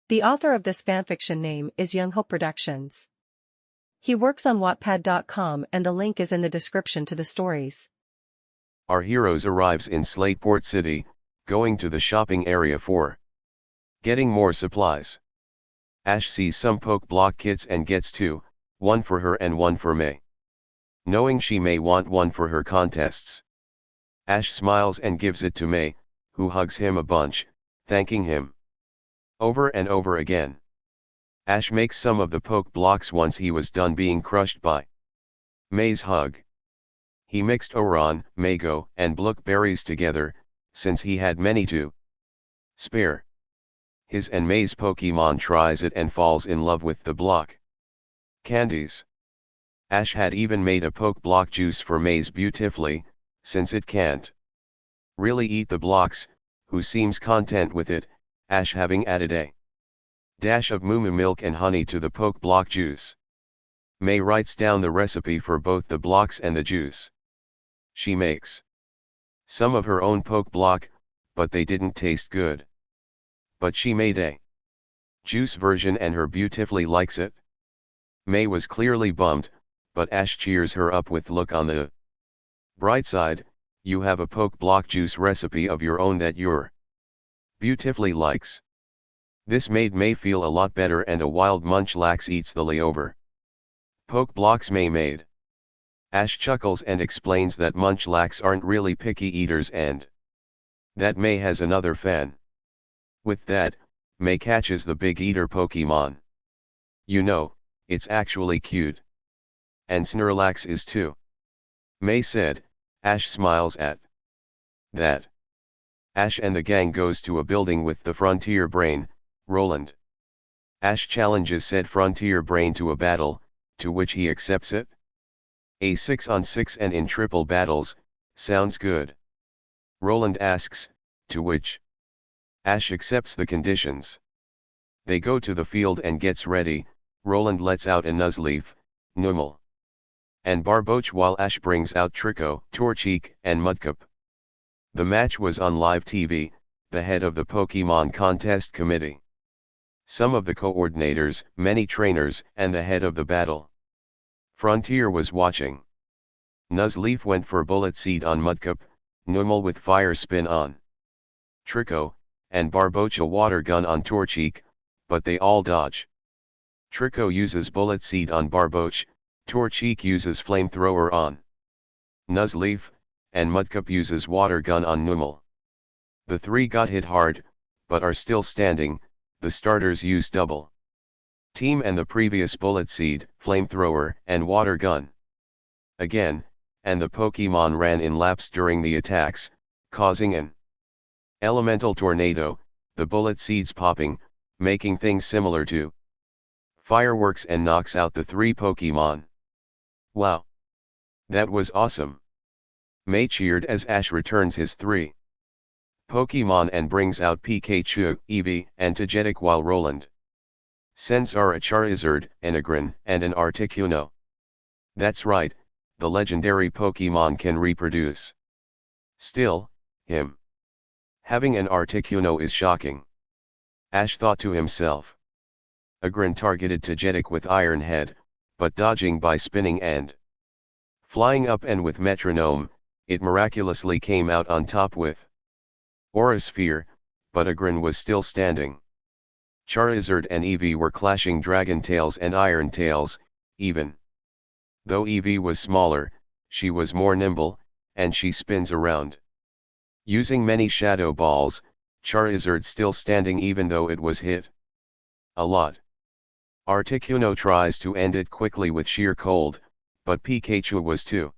The author of this fanfiction name is YoungHopeProductions. He works on Wattpad.com and the link is in the description to the stories. Our heroes arrives in Slateport City, going to the shopping area for getting more supplies. Ash sees some poke block kits and gets two, one for her and one for May. Knowing she may want one for her contests, Ash smiles and gives it to May, who hugs him a bunch, thanking him over and over again. Ash makes some of the poke blocks once he was done being crushed by May's hug. He mixed Oran, mango, and blueberries together, since he had many to spare. His and May's Pokemon tries it and falls in love with the block candies. Ash had even made a poke block juice for May's beautifully, since it can't really eat the blocks, who seems content with it, Ash having added a dash of moo milk and honey to the poke block juice. May writes down the recipe for both the blocks and the juice. She makes some of her own poke block, but they didn't taste good. But she made a juice version and her beautifully likes it. May was clearly bummed, but Ash cheers her up with look on the bright side, you have a poke block juice recipe of your own that you're beautifully likes. This made May feel a lot better and a wild munchlax eats the layover poke blocks May made. Ash chuckles and explains that munchlax aren't really picky eaters and that May has another fan. With that, May catches the big eater Pokemon. You know, it's actually cute. And Snorlax is too. May said. Ash smiles at that. Ash and the gang goes to a building with the Frontier Brain, Roland. Ash challenges said Frontier Brain to a battle, to which he accepts it. A 6-on-6 and in triple battles, sounds good. Roland asks, to which Ash accepts the conditions. They go to the field and gets ready. Roland lets out a Nuzleaf, Numel, and Barboach while Ash brings out Trico, Torchic, and Mudkip. The match was on live TV, the head of the Pokemon Contest Committee, some of the coordinators, many trainers, and the head of the battle. Frontier was watching. Nuzleaf went for Bullet Seed on Mudkip, Numel with Fire Spin on Trico, and Barboach a Water Gun on Torchic, but they all dodge. Trico uses Bullet Seed on Barboach, Torchic uses Flamethrower on Nuzleaf, and Mudkip uses Water Gun on Numel. The three got hit hard, but are still standing. The starters use double team and the previous Bullet Seed, Flamethrower, and Water Gun again, and the Pokemon ran in laps during the attacks, causing an elemental tornado, the Bullet Seeds popping, making things similar to fireworks and knocks out the three Pokemon. Wow! That was awesome! May cheered as Ash returns his three Pokemon and brings out Pikachu, Eevee, and Togetic while Roland sends are a Charizard, an Aggron, and an Articuno. That's right, the legendary Pokemon can reproduce. Still, him having an Articuno is shocking. Ash thought to himself. Aggron targeted Togetic with Iron Head, but dodging by spinning and flying up and with Metronome, it miraculously came out on top with Aura Sphere, but Aggron was still standing. Charizard and Eevee were clashing Dragon Tails and Iron Tails, even though Eevee was smaller, she was more nimble, and she spins around. Using many Shadow Balls, Charizard still standing even though it was hit a lot. Articuno tries to end it quickly with Sheer Cold, but Pikachu was too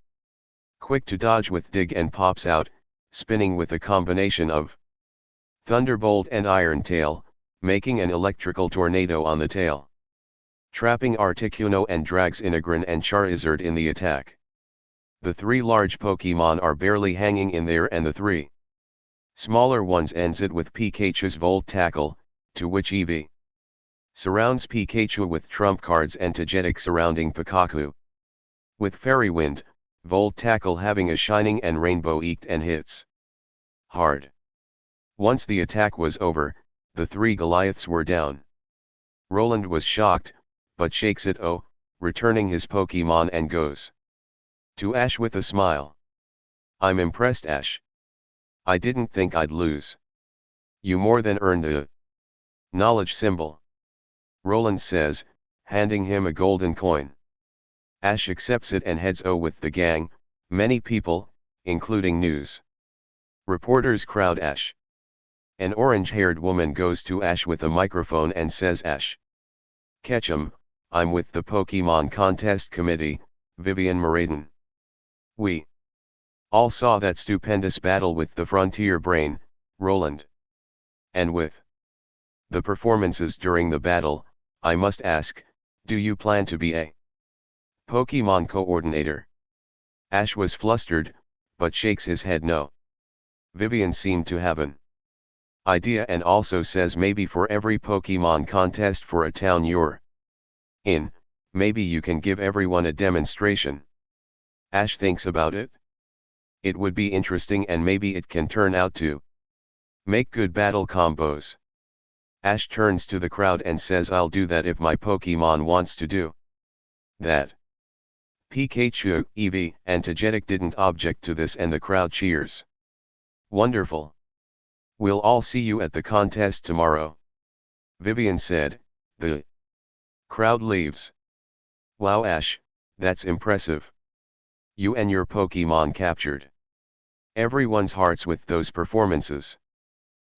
quick to dodge with Dig and pops out, spinning with a combination of Thunderbolt and Iron Tail, making an electrical tornado on the tail, trapping Articuno and drags in Aggron and Charizard in the attack. The three large Pokemon are barely hanging in there and the three smaller ones ends it with Pikachu's Volt Tackle, to which Eevee surrounds Pikachu with trump cards and Togetic surrounding Pikachu with Fairy Wind, Volt Tackle having a Shining and Rainbow eked and hits hard. Once the attack was over, the three Goliaths were down. Roland was shocked, but shakes it returning his Pokemon and goes to Ash with a smile. I'm impressed, Ash. I didn't think I'd lose. You more than earned the knowledge symbol, Roland says, handing him a golden coin. Ash accepts it and heads with the gang. Many people, including news reporters, crowd Ash. An orange-haired woman goes to Ash with a microphone and says, Ash Ketchum, I'm with the Pokemon Contest Committee, Vivian Moradin. We all saw that stupendous battle with the Frontier Brain, Roland. And with the performances during the battle, I must ask, do you plan to be a Pokemon coordinator? Ash was flustered, but shakes his head no. Vivian seemed to have an idea and also says maybe for every Pokemon contest for a town you're in, maybe you can give everyone a demonstration. Ash thinks about it. It would be interesting and maybe it can turn out to make good battle combos. Ash turns to the crowd and says, I'll do that if my Pokemon wants to do that. Pikachu, Eevee, and Togetic didn't object to this and the crowd cheers. Wonderful. We'll all see you at the contest tomorrow, Vivian said. The crowd leaves. Wow, Ash, that's impressive. You and your Pokemon captured everyone's hearts with those performances.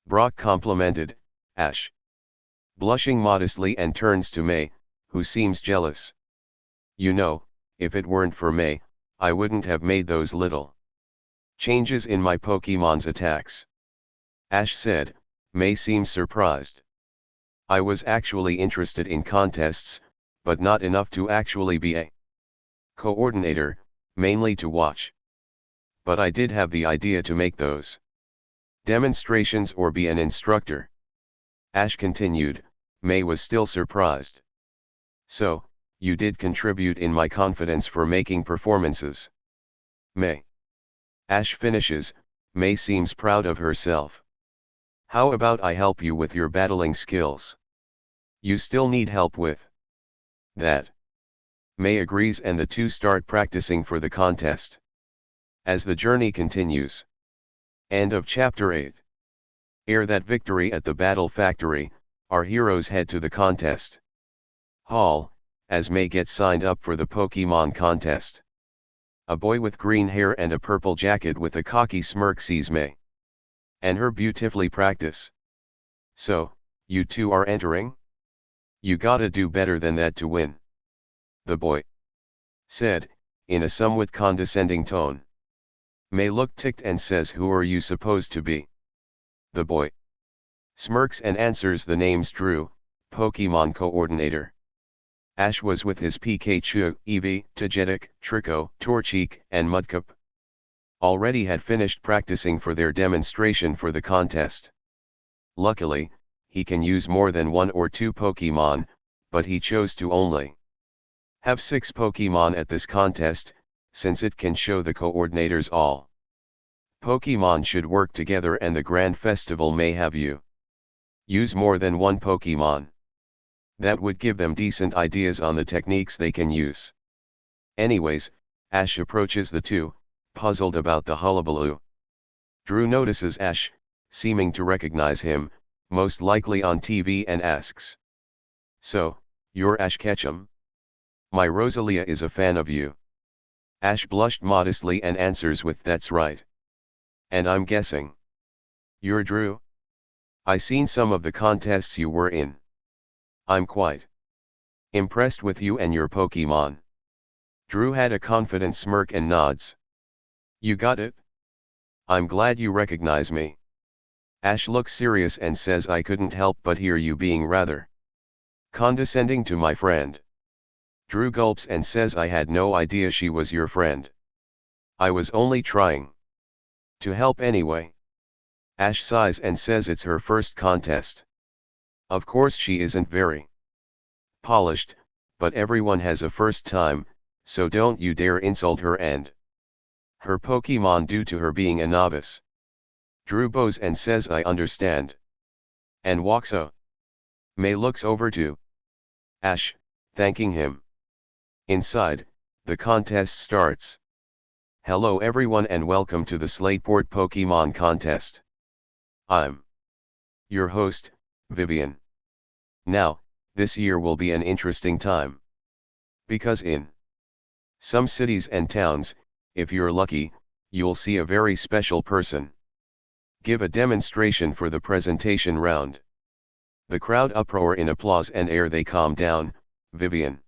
Brock complimented Ash, blushing modestly, and turns to May, who seems jealous. You know, if it weren't for May, I wouldn't have made those little changes in my Pokemon's attacks. Ash said. May seems surprised. I was actually interested in contests, but not enough to actually be a coordinator, mainly to watch. But I did have the idea to make those demonstrations or be an instructor. Ash continued. May was still surprised. So, you did contribute in my confidence for making performances. May. Ash finishes. May seems proud of herself. How about I help you with your battling skills? You still need help with that. May agrees and the two start practicing for the contest. As the journey continues. End of Chapter 8. Ere that victory at the Battle Factory, our heroes head to the contest hall, as May gets signed up for the Pokemon contest. A boy with green hair and a purple jacket with a cocky smirk sees May and her beautifully practice. So, you two are entering? You gotta do better than that to win, the boy said, in a somewhat condescending tone. May looked ticked and says, who are you supposed to be? The boy smirks and answers, the name's Drew, Pokemon coordinator. Ash was with his Pikachu, Eevee, Togetic, Trico, Torchic, and Mudkip. Already had finished practicing for their demonstration for the contest. Luckily, he can use more than one or two Pokemon, but he chose to only have 6 Pokemon at this contest, since it can show the coordinators all Pokemon should work together and the grand festival may have you use more than one Pokemon. That would give them decent ideas on the techniques they can use. Anyways, Ash approaches the two, puzzled about the hullabaloo. Drew notices Ash, seeming to recognize him, most likely on TV, and asks, so, you're Ash Ketchum? My Rosalia is a fan of you. Ash blushed modestly and answers with, that's right. And I'm guessing you're Drew? I seen some of the contests you were in. I'm quite impressed with you and your Pokemon. Drew had a confident smirk and nods. You got it? I'm glad you recognize me. Ash looks serious and says, I couldn't help but hear you being rather condescending to my friend. Drew gulps and says, I had no idea she was your friend. I was only trying to help anyway. Ash sighs and says it's her first contest. Of course she isn't very polished, but everyone has a first time, so don't you dare insult her and her Pokemon due to her being a novice. Drew bows and says, I understand. And walks out. May looks over to Ash, thanking him. Inside, the contest starts. Hello everyone and welcome to the Slateport Pokemon Contest. I'm your host, Vivian. Now, this year will be an interesting time. Because in some cities and towns, if you're lucky, you'll see a very special person give a demonstration for the presentation round. The crowd uproar in applause and ere they calm down, Vivian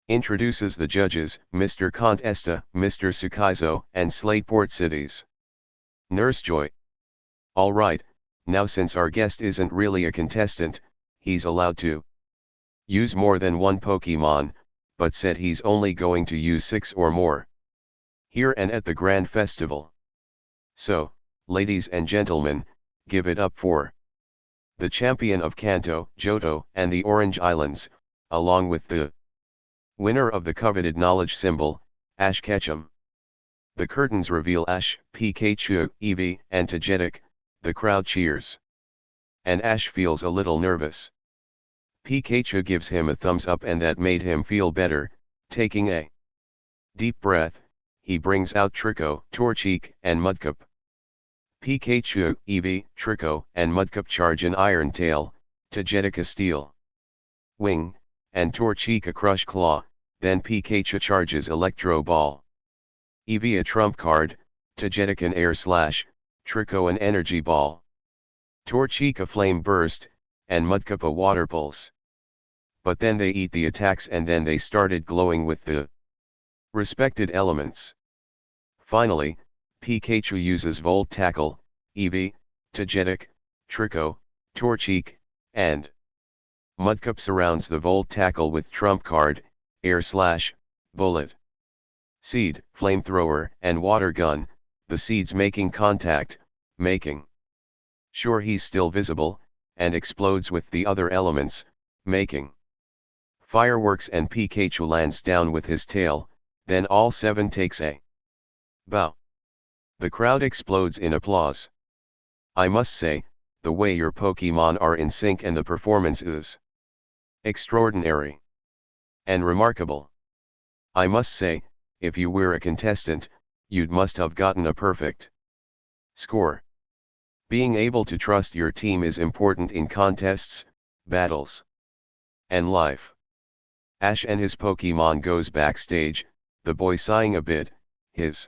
introduces the judges, Mr. Contesta, Mr. Sukaizo, and Slateport Cities. Nurse Joy. Alright, now since our guest isn't really a contestant, he's allowed to use more than one Pokemon, but said he's only going to use 6 or more here and at the Grand Festival. So, ladies and gentlemen, give it up for the champion of Kanto, Johto, and the Orange Islands, along with the winner of the coveted knowledge symbol, Ash Ketchum. The curtains reveal Ash, Pikachu, Eevee, and Togetic. The crowd cheers. And Ash feels a little nervous. Pikachu gives him a thumbs up and that made him feel better. Taking a deep breath, he brings out Trico, Torchic, and Mudkip. Pikachu, Eevee, Trico, and Mudkip charge an Iron Tail, Togetic a Steel Wing, and Torchic a Crush Claw, then Pikachu charges Electro Ball. Eevee a Trump Card, Togetic an Air Slash, Trico an Energy Ball. Torchic a Flame Burst, and Mudkip a Water Pulse. But then they eat the attacks and then they started glowing with the respected elements. Finally, Pikachu uses Volt Tackle, Eevee, Togetic, Trico, Torchic, and Mudkip surrounds the Volt Tackle with Trump Card, Air Slash, Bullet Seed, Flamethrower, and Water Gun, the seeds making contact, making sure he's still visible, and explodes with the other elements, making fireworks and Pikachu lands down with his tail, then all 7 takes a bow. The crowd explodes in applause. I must say, the way your Pokemon are in sync and the performance is extraordinary and remarkable. I must say, if you were a contestant, you'd must have gotten a perfect score. Being able to trust your team is important in contests, battles, and life. Ash and his Pokemon goes backstage, the boy sighing a bit, his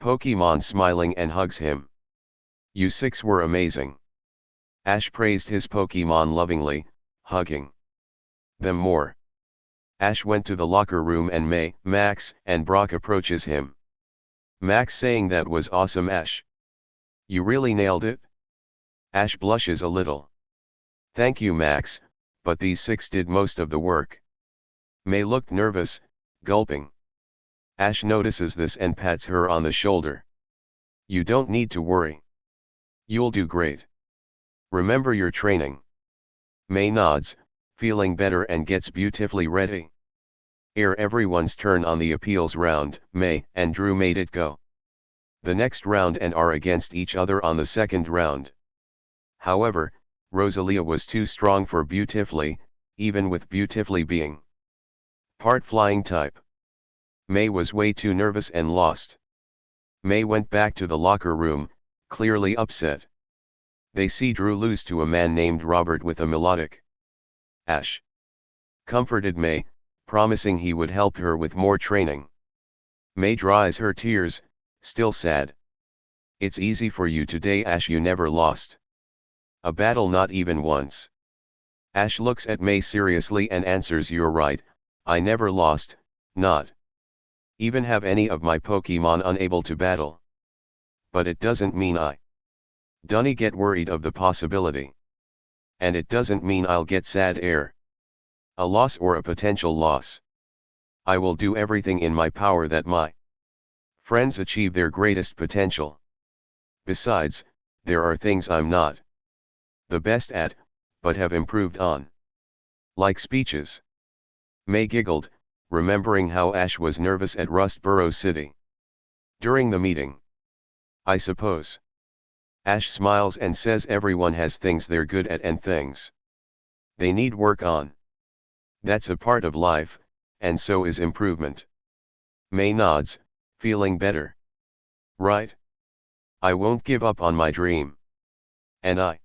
Pokemon smiling and hugs him. You 6 were amazing. Ash praised his Pokemon lovingly, hugging them more. Ash went to the locker room and May, Max, and Brock approaches him. Max saying that was awesome Ash. You really nailed it? Ash blushes a little. Thank you Max, but these 6 did most of the work. May looked nervous, gulping. Ash notices this and pats her on the shoulder. You don't need to worry. You'll do great. Remember your training. May nods, feeling better and gets beautifully ready. Ere everyone's turn on the appeals round, May and Drew made it go the next round and are against each other on the second round. However, Rosalia was too strong for Beautifully, even with Beautifully being part flying type. May was way too nervous and lost. May went back to the locker room, clearly upset. They see Drew lose to a man named Robert with a melodic. Ash comforted May, promising he would help her with more training. May dries her tears, still sad. It's easy for you today Ash, you never lost a battle, not even once. Ash looks at May seriously and answers, you're right, I never lost, not even have any of my Pokemon unable to battle. But it doesn't mean I dunny get worried of the possibility. And it doesn't mean I'll get sad ere a loss or a potential loss. I will do everything in my power that my friends achieve their greatest potential. Besides, there are things I'm not the best at, but have improved on. Like speeches. May giggled, remembering how Ash was nervous at Rustboro City during the meeting. I suppose. Ash smiles and says everyone has things they're good at and things they need work on. That's a part of life, and so is improvement. May nods, feeling better. Right? I won't give up on my dream. And I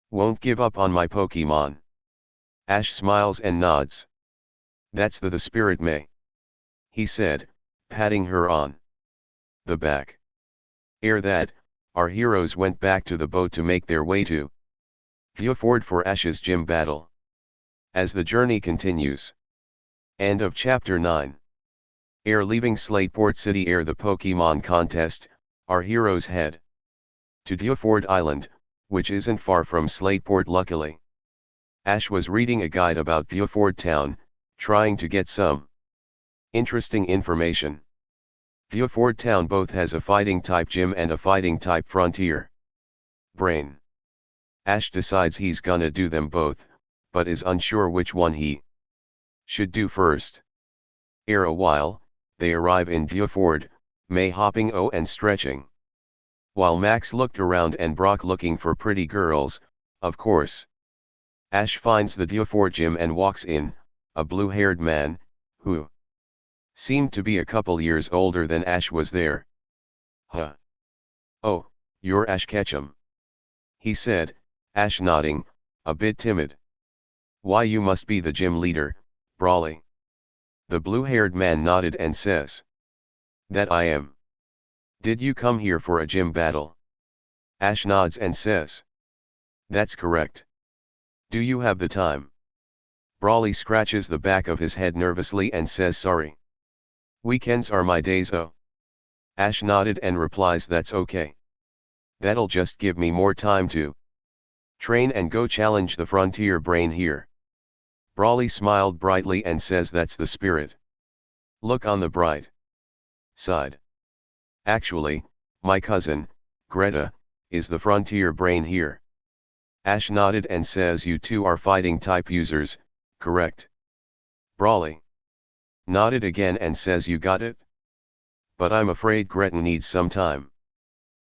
won't give up on my Pokemon. Ash smiles and nods. That's the spirit, May, he said, patting her on the back. Ere that, our heroes went back to the boat to make their way to the ford for Ash's gym battle. As the journey continues. End of chapter 9. Ere leaving Slateport City ere the Pokemon contest, our heroes head to Deoford Island, which isn't far from Slateport luckily. Ash was reading a guide about Deoford Town, trying to get some interesting information. Deoford Town both has a fighting type gym and a fighting type frontier brain. Ash decides he's gonna do them both, but is unsure which one he should do first. Ere a while, they arrive in Deoford, May hopping and stretching. While Max looked around and Brock looking for pretty girls, of course. Ash finds the Deoford gym and walks in, a blue-haired man, who seemed to be a couple years older than Ash was there. Huh. Oh, you're Ash Ketchum, he said, Ash nodding, a bit timid. Why, you must be the gym leader, Brawly. The blue-haired man nodded and says, that I am. Did you come here for a gym battle? Ash nods and says, that's correct. Do you have the time? Brawly scratches the back of his head nervously and says sorry. Weekends are my days. Oh. Ash nodded and replies that's okay. That'll just give me more time to train and go challenge the frontier brain here. Brawly smiled brightly and says that's the spirit. Look on the bright side. Actually, my cousin, Greta, is the frontier brain here. Ash nodded and says you two are fighting type users, correct? Brawly nodded again and says you got it? But I'm afraid Greta needs some time.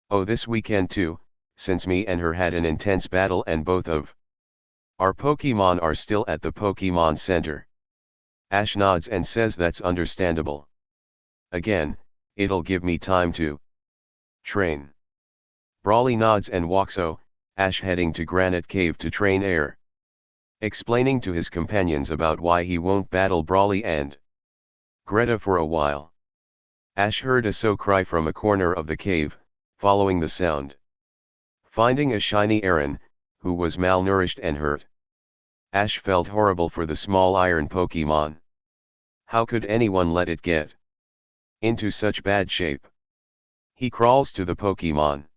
Oh, this weekend too, since me and her had an intense battle and both of our Pokemon are still at the Pokemon Center. Ash nods and says that's understandable. Again, it'll give me time to train. Brawly nods and walks Ash heading to Granite Cave to train Air. Explaining to his companions about why he won't battle Brawly and Greta for a while. Ash heard a so cry from a corner of the cave, following the sound. Finding a shiny Aaron, who was malnourished and hurt. Ash felt horrible for the small iron Pokemon. How could anyone let it get into such bad shape? He crawls to the Pokemon.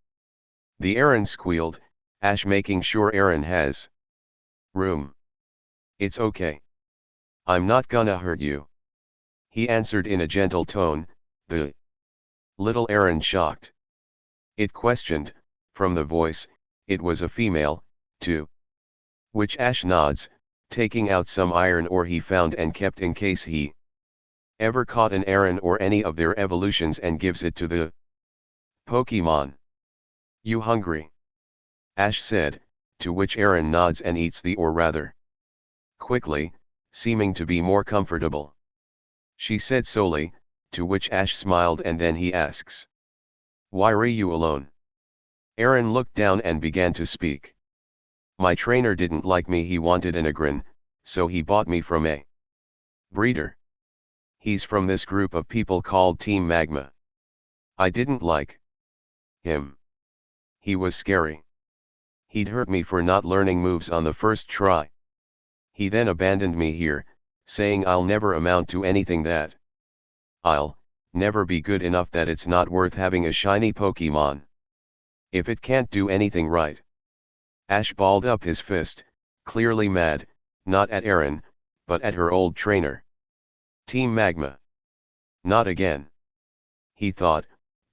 The Aaron squealed, Ash making sure Aaron has room. It's okay. I'm not gonna hurt you, he answered in a gentle tone. The little Aaron shocked. It questioned, from the voice, it was a female, too. Which Ash nods, taking out some iron ore he found and kept in case he ever caught an Aaron or any of their evolutions and gives it to the Pokemon. You hungry? Ash said, to which Aaron nods and eats the ore rather quickly, seeming to be more comfortable. She said solely, to which Ash smiled and then he asks, why are you alone? Aaron looked down and began to speak. My trainer didn't like me, he wanted an Agrin, so he bought me from a breeder. He's from this group of people called Team Magma. I didn't like him. He was scary. He'd hurt me for not learning moves on the first try. He then abandoned me here, saying I'll never amount to anything, that I'll never be good enough, that it's not worth having a shiny Pokemon if it can't do anything right. Ash balled up his fist, clearly mad, not at Aaron, but at her old trainer. Team Magma. Not again, he thought,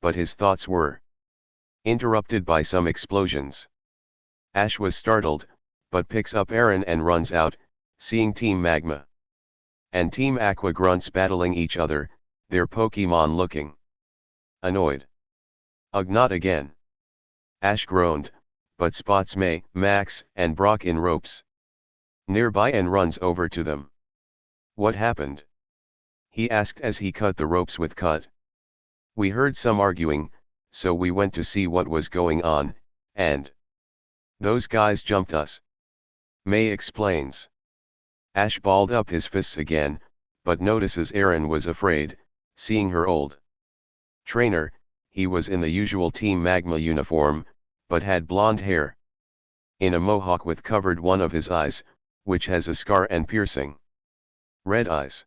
but his thoughts were interrupted by some explosions. Ash was startled, but picks up Aaron and runs out, seeing Team Magma and Team Aqua grunts battling each other, their Pokemon looking annoyed. Ugh, not again. Ash groaned, but spots May, Max, and Brock in ropes nearby and runs over to them. What happened? He asked as he cut the ropes with cut. We heard some arguing, so we went to see what was going on, and those guys jumped us. May explains. Ash balled up his fists again, but notices Aaron was afraid, seeing her old trainer. He was in the usual Team Magma uniform, but had blonde hair. In a mohawk with covered one of his eyes, which has a scar and piercing red eyes.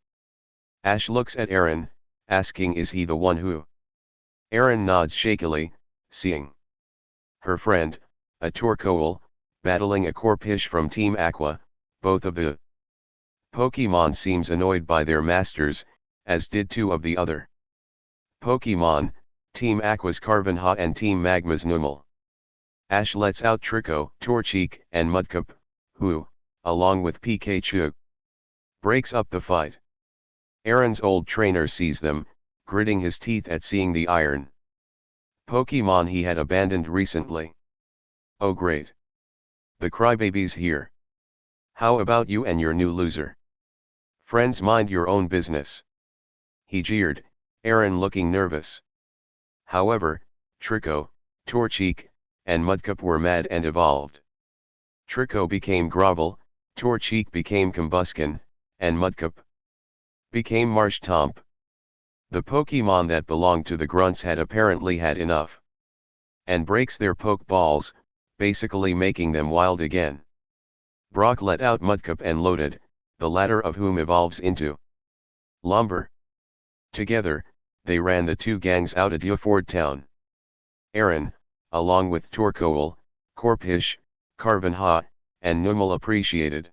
Ash looks at Aaron, asking is he the one who? Aaron nods shakily, seeing her friend, a Torkoal, battling a Corphish from Team Aqua. Both of the Pokemon seems annoyed by their masters, as did two of the other Pokemon, Team Aqua's Carvanha and Team Magma's Numel. Ash lets out Trico, Torchic, and Mudkip, who, along with Pikachu, breaks up the fight. Aaron's old trainer sees them, gritting his teeth at seeing the iron Pokemon he had abandoned recently. Oh great! The crybaby's here. How about you and your new loser? Friends, mind your own business. He jeered, Aaron looking nervous. However, Trico, Torchic, and Mudkip were mad and evolved. Trico became Grovel, Torchic became Combuskin, and Mudkip became Marshtomp. The Pokemon that belonged to the Grunts had apparently had enough, and breaks their Pokeballs, basically making them wild again. Brock let out Mudkip and loaded, the latter of whom evolves into Lumber. Together, they ran the two gangs out at Yuford Town. Aaron, along with Torkoal, Corphish, Carvanha, and Numel appreciated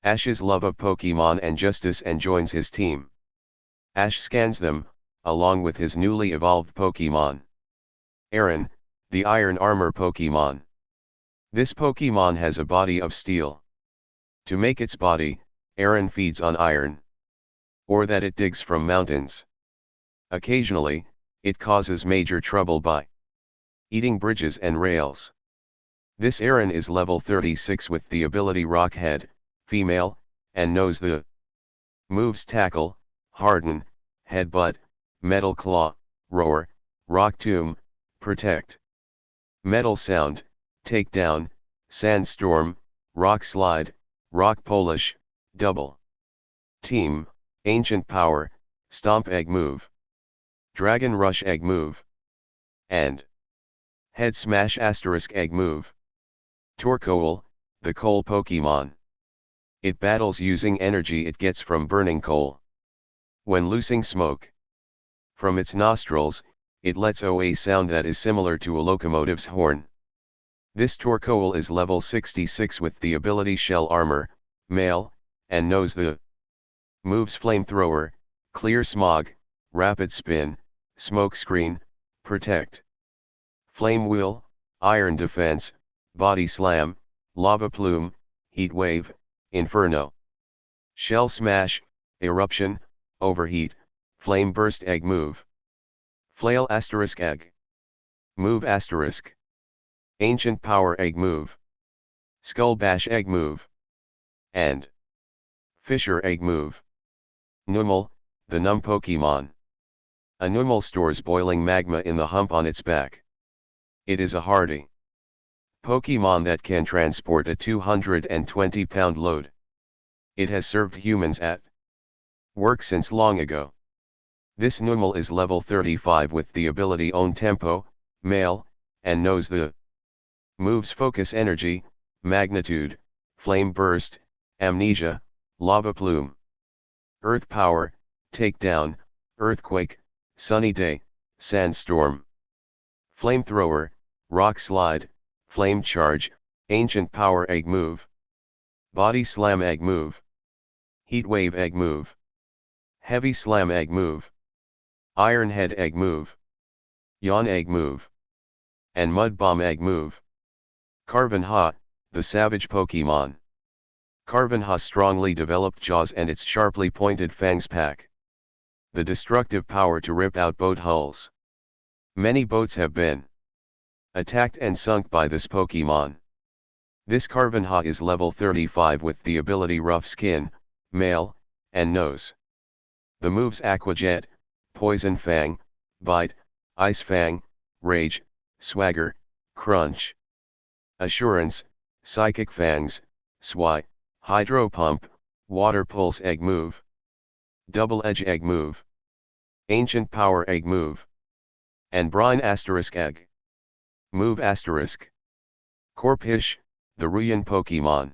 Ash's love of Pokemon and justice and joins his team. Ash scans them, along with his newly evolved Pokemon. Aaron, the Iron Armor Pokemon. This Pokemon has a body of steel. To make its body, Aaron feeds on iron, or that it digs from mountains. Occasionally, it causes major trouble by eating bridges and rails. This Aaron is level 36 with the ability Rockhead, female, and knows the moves Tackle, Harden, Headbutt, Metal Claw, Roar, Rock Tomb, Protect, Metal Sound, Takedown, Sandstorm, Rock Slide, Rock Polish, Double Team, Ancient Power, Stomp Egg Move, Dragon Rush Egg Move, and Head Smash * Egg Move. Torkoal, the coal Pokemon. It battles using energy it gets from burning coal. When loosing smoke from its nostrils, it lets out a sound that is similar to a locomotive's horn. This Torkoal is level 66 with the ability Shell Armor, male, and knows the moves Flamethrower, Clear Smog, Rapid Spin, Smoke Screen, Protect, Flame Wheel, Iron Defense, Body Slam, Lava Plume, Heat Wave, Inferno, Shell Smash, Eruption, Overheat, Flame Burst Egg Move, Flail * Egg Move *, Ancient Power Egg Move, Skull Bash Egg Move, and Fissure Egg Move. Numel, the Numb Pokemon. A Numel stores boiling magma in the hump on its back. It is a hardy Pokemon that can transport a 220-pound load. It has served humans at work since long ago. This Numel is level 35 with the ability Own Tempo, male, and knows the moves Focus Energy, Magnitude, Flame Burst, Amnesia, Lava Plume, Earth Power, Takedown, Earthquake, Sunny Day, Sandstorm, Flamethrower, Rock Slide, Flame Charge, Ancient Power Egg Move, Body Slam Egg Move, Heat Wave Egg Move, Heavy Slam Egg Move, Iron Head Egg Move, Yawn Egg Move, and Mud Bomb Egg Move. Carvanha, the savage Pokemon. Carvanha's strongly developed jaws and its sharply pointed fangs pack the destructive power to rip out boat hulls. Many boats have been attacked and sunk by this Pokemon. This Carvanha is level 35 with the ability Rough Skin, male, and nose. The moves Aqua Jet, Poison Fang, Bite, Ice Fang, Rage, Swagger, Crunch. Assurance, Psychic Fangs, Swy, Hydro Pump, Water Pulse Egg Move. Double Edge Egg Move. Ancient Power Egg Move. And Brine Asterisk Egg. Move Asterisk. Corphish, the Hoenn Pokemon.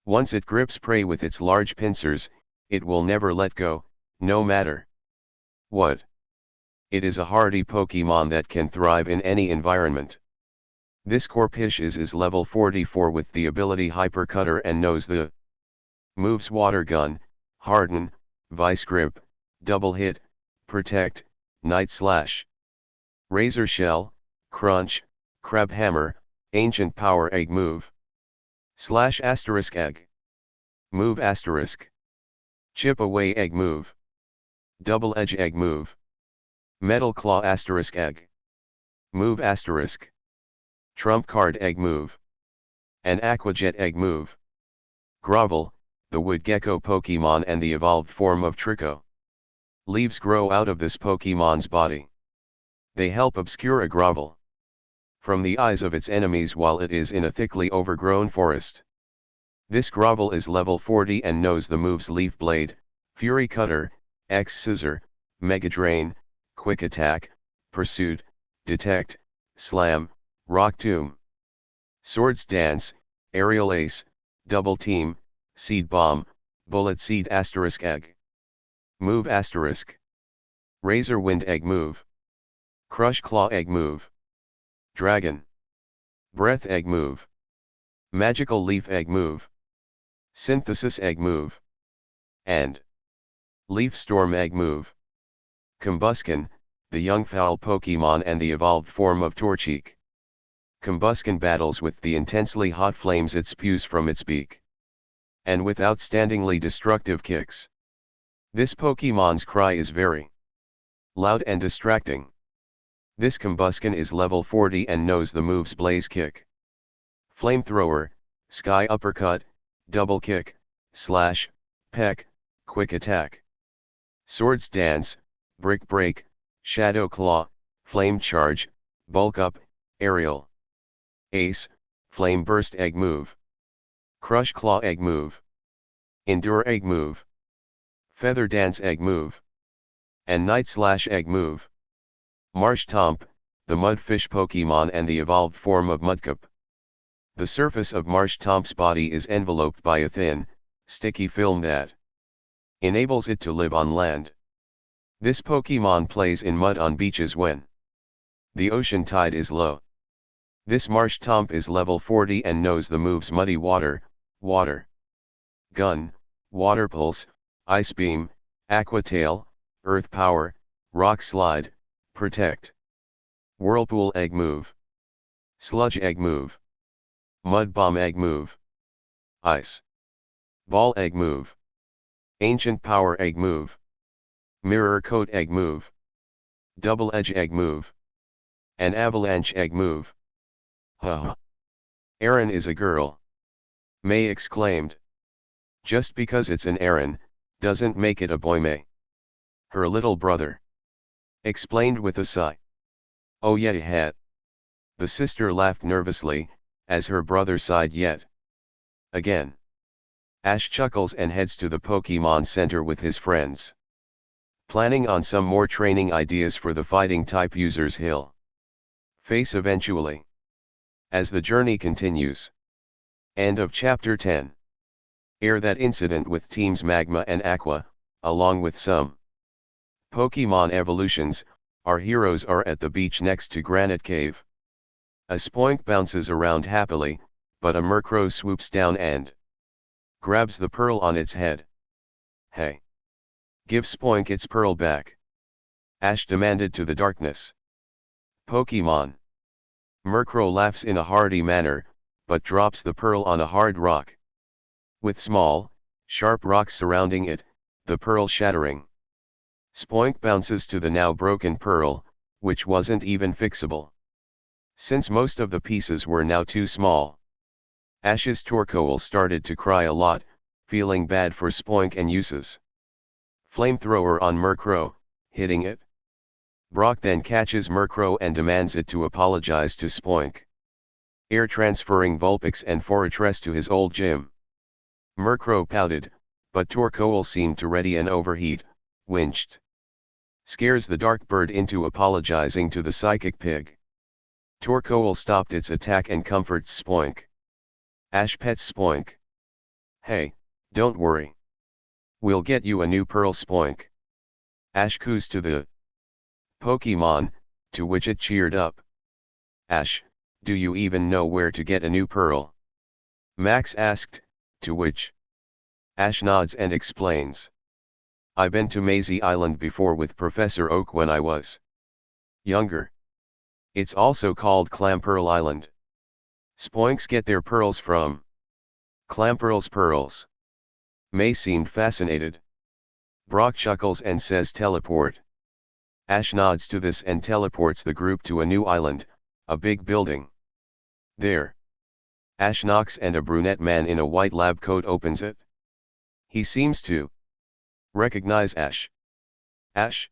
Once it grips prey with its large pincers, it will never let go, no matter what. It is a hardy Pokemon that can thrive in any environment. This Corphish is level 44 with the ability Hyper Cutter and knows the moves Water Gun, Harden, Vice Grip, Double Hit, Protect, Night Slash. Razor Shell, Crunch, Crab Hammer, Ancient Power Egg Move. Slash Asterisk Egg. Move Asterisk. Chip Away Egg Move. Double Edge Egg Move. Metal Claw Asterisk Egg. Move Asterisk. Trump Card Egg Move. And Aqua Jet Egg Move. Grovel, the Wood Gecko Pokemon and the evolved form of Trico. Leaves grow out of this Pokemon's body. They help obscure a Grovel from the eyes of its enemies while it is in a thickly overgrown forest. This Grovel is level 40 and knows the moves Leaf Blade, Fury Cutter, X Scissor, Mega Drain, Quick Attack, Pursuit, Detect, Slam, Rock Tomb. Swords Dance, Aerial Ace, Double Team, Seed Bomb, Bullet Seed Asterisk Egg. Move Asterisk. Razor Wind Egg Move. Crush Claw Egg Move. Dragon. Breath Egg Move. Magical Leaf Egg Move. Synthesis Egg Move. And Leaf Storm Egg Move. Combusken, the young fowl Pokemon and the evolved form of Torchic. Combusken battles with the intensely hot flames it spews from its beak. And with outstandingly destructive kicks. This Pokemon's cry is very loud and distracting. This Combusken is level 40 and knows the moves Blaze Kick, Flamethrower, Sky Uppercut, Double Kick, Slash, Peck, Quick Attack. Swords Dance, Brick Break, Shadow Claw, Flame Charge, Bulk Up, Aerial Ace, Flame Burst Egg Move. Crush Claw Egg Move. Endure Egg Move. Feather Dance Egg Move. And Night Slash Egg Move. Marshtomp, the Mudfish Pokemon and the evolved form of Mudkip. The surface of Marshtomp's body is enveloped by a thin, sticky film that enables it to live on land. This Pokemon plays in mud on beaches when the ocean tide is low. This Marshtomp is level 40 and knows the moves Muddy Water, Water Gun, Water Pulse, Ice Beam, Aqua Tail, Earth Power, Rock Slide, Protect. Whirlpool Egg Move. Sludge Egg Move. Mud Bomb Egg Move. Ice Ball Egg Move. Ancient Power Egg Move. Mirror Coat Egg Move. Double Edge Egg Move. And Avalanche Egg Move. Haha. Aaron is a girl. May exclaimed. Just because it's an Aaron, doesn't make it a boy, May. Her little brother explained with a sigh. Oh yeah, hat. The sister laughed nervously, as her brother sighed yet again. Ash chuckles and heads to the Pokemon Center with his friends, planning on some more training ideas for the fighting type users he'll face eventually, as the journey continues. End of Chapter 10. Ere that incident with Teams Magma and Aqua, along with some Pokemon evolutions, our heroes are at the beach next to Granite Cave. A Spoink bounces around happily, but a Murkrow swoops down and grabs the pearl on its head. Hey! Give Spoink its pearl back! Ash demanded to the darkness. Pokemon. Murkrow laughs in a hearty manner, but drops the pearl on a hard rock. With small, sharp rocks surrounding it, the pearl shattering. Spoink bounces to the now broken pearl, which wasn't even fixable, since most of the pieces were now too small. Ash's Torkoal started to cry a lot, feeling bad for Spoink and Uses Flamethrower on Murkrow, hitting it. Brock then catches Murkrow and demands it to apologize to Spoink. Air transferring Vulpix and Fortress to his old gym. Murkrow pouted, but Torkoal seemed to ready an overheat, winched. Scares the dark bird into apologizing to the psychic pig. Torkoal stopped its attack and comforts Spoink. Ash pets Spoink. Hey, don't worry. We'll get you a new pearl, Spoink. Ash coos to the Pokemon, to which it cheered up. Ash, do you even know where to get a new pearl? Max asked, to which Ash nods and explains. I been to Maisie Island before with Professor Oak when I was younger. It's also called Clampearl Island. Spoinks get their pearls from Clampearl's pearls. May seemed fascinated. Brock chuckles and says teleport. Ash nods to this and teleports the group to a new island, a big building. There, Ash knocks and a brunette man in a white lab coat opens it. He seems to recognize Ash. Ash?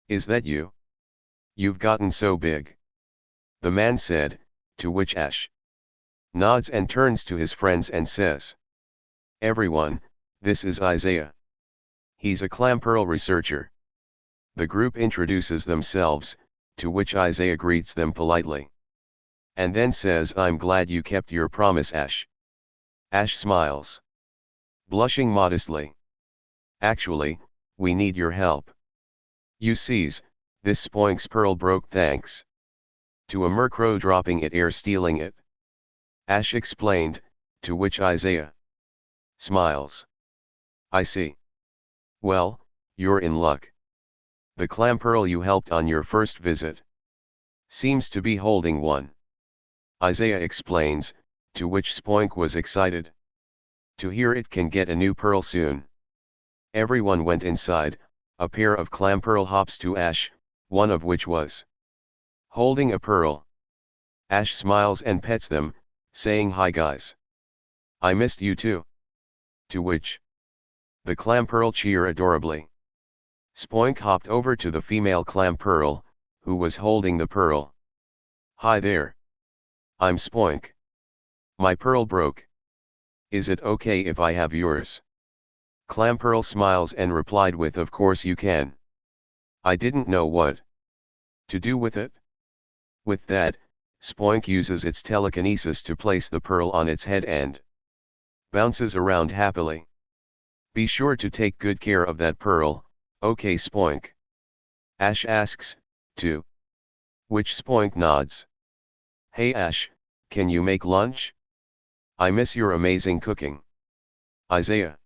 Is that you? You've gotten so big. The man said, to which Ash nods and turns to his friends and says, everyone, this is Isaiah. He's a Clampearl researcher. The group introduces themselves, to which Isaiah greets them politely. And then says, I'm glad you kept your promise, Ash. Ash smiles, blushing modestly. Actually, we need your help. You sees, this Spoink's pearl broke thanks to a Murkrow dropping it or stealing it. Ash explained, to which Isaiah smiles. I see. Well, you're in luck. The Clampearl you helped on your first visit seems to be holding one. Isaiah explains, to which Spoink was excited to hear it can get a new pearl soon. Everyone went inside, a pair of Clampearl hops to Ash, one of which was holding a pearl. Ash smiles and pets them, saying hi guys. I missed you too. To which the Clampearl cheer adorably. Spoink hopped over to the female Clampearl, who was holding the pearl. Hi there. I'm Spoink. My pearl broke. Is it okay if I have yours? Clampearl smiles and replied with, of course you can. I didn't know what to do with it. With that, Spoink uses its telekinesis to place the pearl on its head and bounces around happily. Be sure to take good care of that pearl, okay Spoink? Ash asks, to which Spoink nods. Hey Ash, can you make lunch? I miss your amazing cooking. Isaiah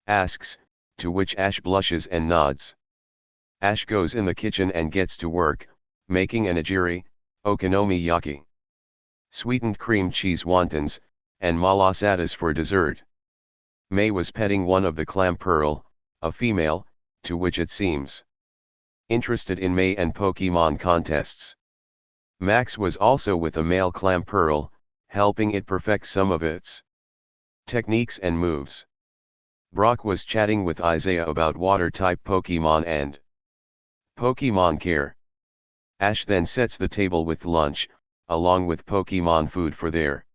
asks, to which Ash blushes and nods. Ash goes in the kitchen and gets to work, making an nigiri, okonomiyaki, sweetened cream cheese wontons, and malasadas for dessert. May was petting one of the Clampearl, a female, to which it seems interested in May and Pokemon contests. Max was also with a male Clampearl, helping it perfect some of its techniques and moves. Brock was chatting with Isaiah about water-type Pokemon and Pokemon care. Ash then sets the table with lunch, along with Pokemon food for their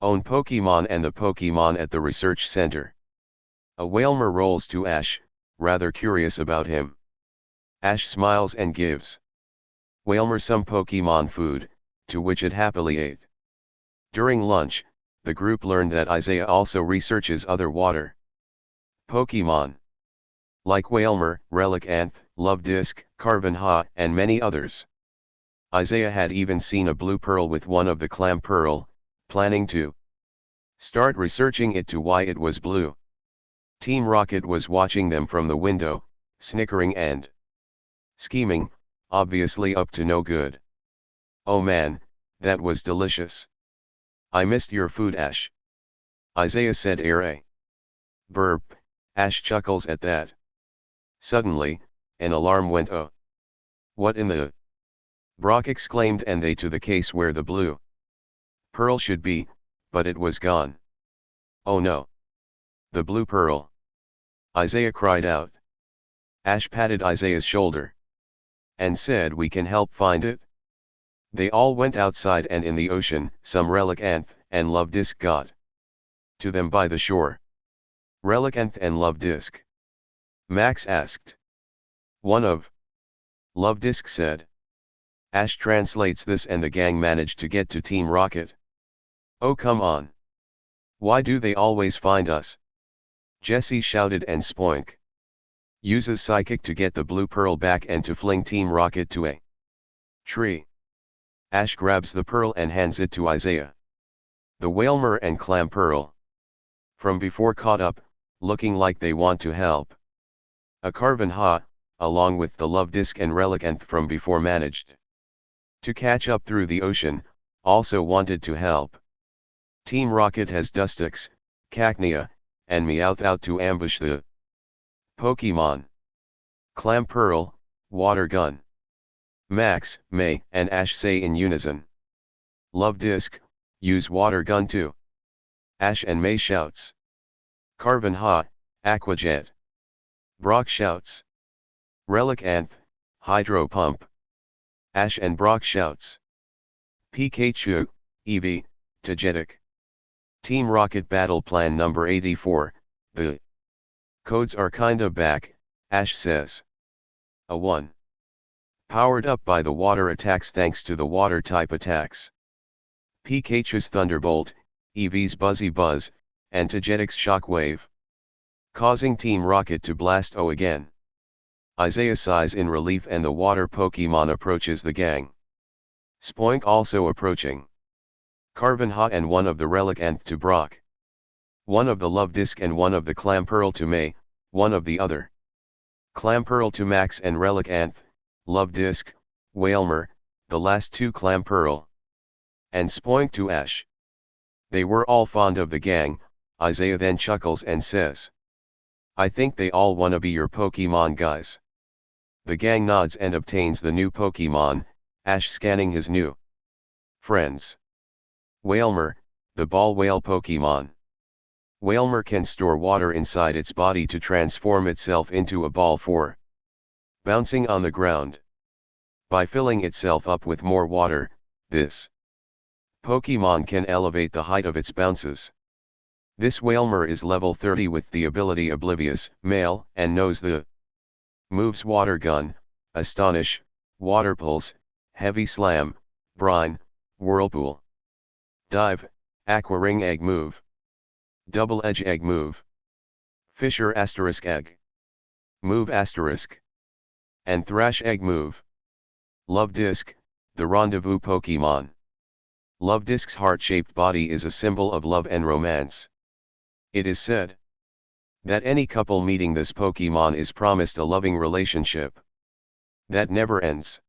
own Pokemon and the Pokemon at the research center. A Wailmer rolls to Ash, rather curious about him. Ash smiles and gives Wailmer some Pokemon food, to which it happily ate. During lunch, the group learned that Isaiah also researches other water Pokemon, like Wailmer, Relicanth, Luvdisc, Carvanha, and many others. Isaiah had even seen a blue pearl with one of the Clampearl, planning to start researching it to why it was blue. Team Rocket was watching them from the window, snickering and scheming, obviously up to no good. Oh man, that was delicious. I missed your food, Ash. Isaiah said ere a burp. Ash chuckles at that. Suddenly, an alarm went. Oh! What in the? Brock exclaimed, and they to the case where the blue pearl should be, but it was gone. Oh no! The blue pearl! Isaiah cried out. Ash patted Isaiah's shoulder. And said we can help find it? They all went outside, and in the ocean, some Relicanth and Love Disc got to them by the shore. Relicanth and Love Disc? Max asked. One of. Love Disc said. Ash translates this, and the gang managed to get to Team Rocket. Oh, come on. Why do they always find us? Jesse shouted, and Spoink uses Psychic to get the blue pearl back and to fling Team Rocket to a tree. Ash grabs the pearl and hands it to Isaiah. The Whalmer and Clam Pearl from before caught up, looking like they want to help. A Carven Ha, along with the Love Disc and Relicanth from before, managed to catch up through the ocean, also wanted to help. Team Rocket has Dustix, Cacnea, and Meowth out to ambush the Pokemon. Clam Pearl, Water Gun. Max, May, and Ash say in unison. Love Disc, use Water Gun too. Ash and May shouts. Carven Ha, Aqua Jet. Brock shouts. Relicanth, Hydro Pump. Ash and Brock shouts. Pikachu, Eevee, Togetic. Team Rocket Battle Plan number 84, the codes are kinda back, Ash says. A 1. Powered up by the water attacks thanks to the water type attacks. Pikachu's Thunderbolt, Eevee's Buzzy Buzz, and Togetic's Shockwave. Causing Team Rocket to blast O again. Isaiah sighs in relief, and the water Pokemon approaches the gang. Spoink also approaching. Carven Ha and one of the Relicanth to Brock. One of the Love Disc and one of the Clam Pearl to May, one of the other. Clam Pearl to Max and Relicanth, Love Disc, Whalmer, the last two Clam Pearl. And Spoink to Ash. They were all fond of the gang. Isaiah then chuckles and says. I think they all wanna be your Pokemon, guys. The gang nods and obtains the new Pokemon, Ash scanning his new friends. Whalmer, the ball whale Pokemon. Whalmer can store water inside its body to transform itself into a ball for bouncing on the ground. By filling itself up with more water, this Pokemon can elevate the height of its bounces. This Whalmer is level 30 with the ability Oblivious, male, and knows the moves Water Gun, Astonish, Water Pulse, Heavy Slam, Brine, Whirlpool, Dive, Aqua Ring Egg Move, Double Edge Egg Move, Fissure Asterisk Egg Move Asterisk, and Thrash Egg Move. Love Disc, the Rendezvous Pokemon. Love Disc's heart-shaped body is a symbol of love and romance. It is said that any couple meeting this Pokemon is promised a loving relationship that never ends.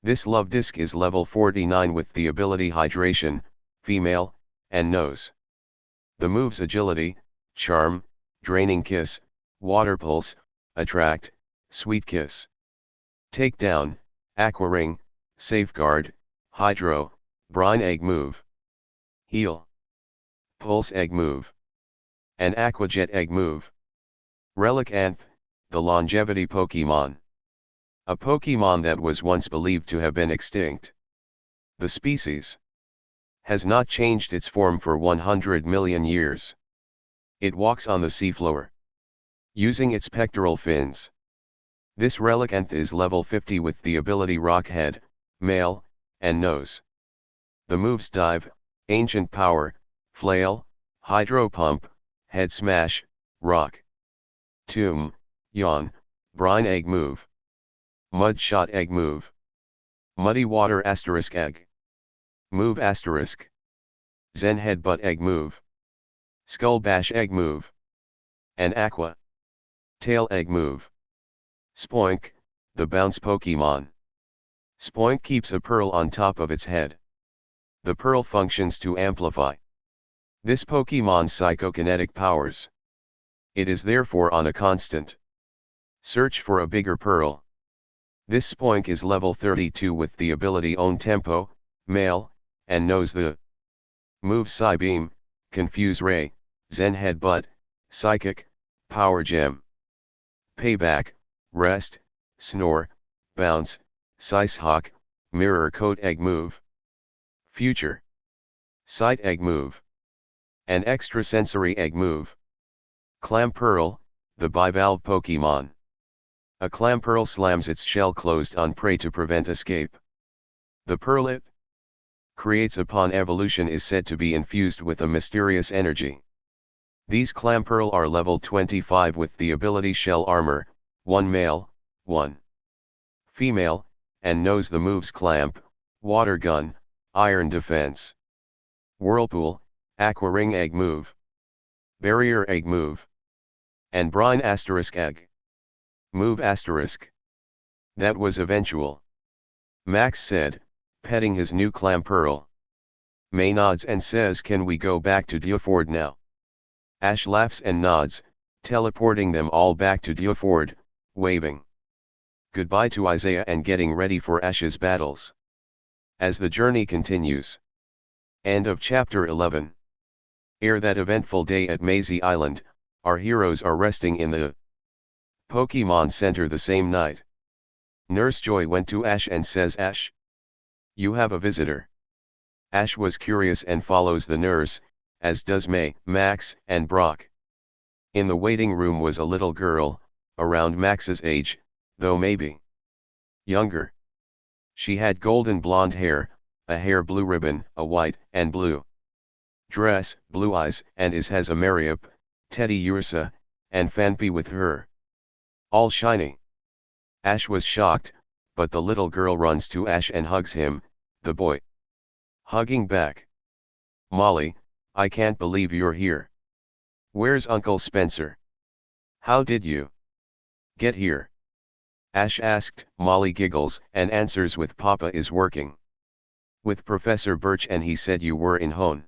This Love Disc is level 49 with the ability Hydration, female, and knows the moves Agility, Charm, Draining Kiss, Water Pulse, Attract, Sweet Kiss, Takedown, Aqua Ring, Safeguard, Hydro, Brine Egg Move, Heal, Pulse Egg Move, and Aqua Jet Egg Move. Relicanth, the longevity Pokemon. A Pokemon that was once believed to have been extinct. The species has not changed its form for 100 million years. It walks on the seafloor, using its pectoral fins. This Relicanth is level 50 with the ability Rock Head, male, and knows the moves Dive, Ancient Power, Flail, Hydro Pump, Head Smash, Rock Tomb, Yawn, Brine Egg Move, Mud Shot Egg Move, Muddy Water Asterisk Egg Move Asterisk, Zen Headbutt Egg Move, Skull Bash Egg Move, and Aqua Tail Egg Move. Spoink, the bounce Pokemon. Spoink keeps a pearl on top of its head. The pearl functions to amplify this Pokemon's psychokinetic powers. It is therefore on a constant search for a bigger pearl. This Spoink is level 32 with the ability Own Tempo, male, and knows the moves Psybeam, Confuse Ray, Zen Headbutt, Psychic, Power Gem, Payback, rest, snore, bounce, size hawk, mirror coat egg move. Future. Sight egg move. An extrasensory egg move. Clamperl, the bivalve Pokemon. A clamperl slams its shell closed on prey to prevent escape. The pearlet creates upon evolution is said to be infused with a mysterious energy. These clamperl are level 25 with the ability shell armor, 1 male, 1 female, and knows the moves clamp, water gun, iron defense, whirlpool, aqua ring egg move, barrier egg move, and brine asterisk egg move asterisk. That was eventual. Max said, petting his new clamperl. May nods and says, can we go back to Diaford now? Ash laughs and nods, teleporting them all back to Diaford, waving goodbye to Isaiah and getting ready for Ash's battles. As the journey continues. End of chapter 11. Ere that eventful day at Maisie Island, our heroes are resting in the Pokemon Center the same night. Nurse Joy went to Ash and says, Ash, you have a visitor. Ash was curious and follows the nurse, as does May, Max, and Brock. In the waiting room was a little girl, around Max's age, though maybe younger. She had golden blonde hair, a hair blue ribbon, a white and blue dress, blue eyes, and has a Mariup, Teddy Ursa, and Fanpy with her. All shiny. Ash was shocked, but the little girl runs to Ash and hugs him, the boy hugging back. Molly, I can't believe you're here. Where's Uncle Spencer? How did you get here? Ash asked. Molly giggles and answers with Papa is working with Professor Birch and he said you were in Hoenn.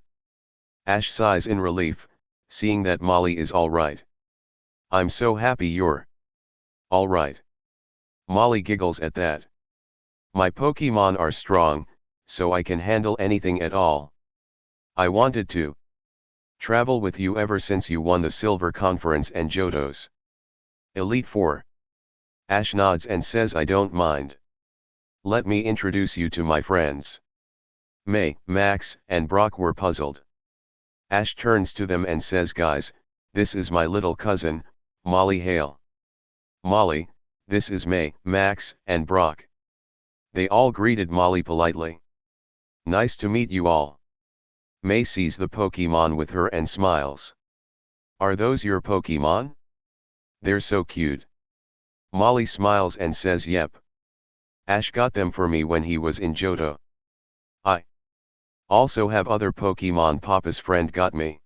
Ash sighs in relief, seeing that Molly is alright. I'm so happy you're alright. Molly giggles at that. My Pokemon are strong, so I can handle anything at all. I wanted to travel with you ever since you won the Silver Conference and Johto's Elite Four. Ash nods and says I don't mind. Let me introduce you to my friends. May, Max, and Brock were puzzled. Ash turns to them and says guys, this is my little cousin, Molly Hale. Molly, this is May, Max, and Brock. They all greeted Molly politely. Nice to meet you all. May sees the Pokemon with her and smiles. Are those your Pokemon? They're so cute. Molly smiles and says yep. Ash got them for me when he was in Johto. I also have other Pokemon Papa's friend got me.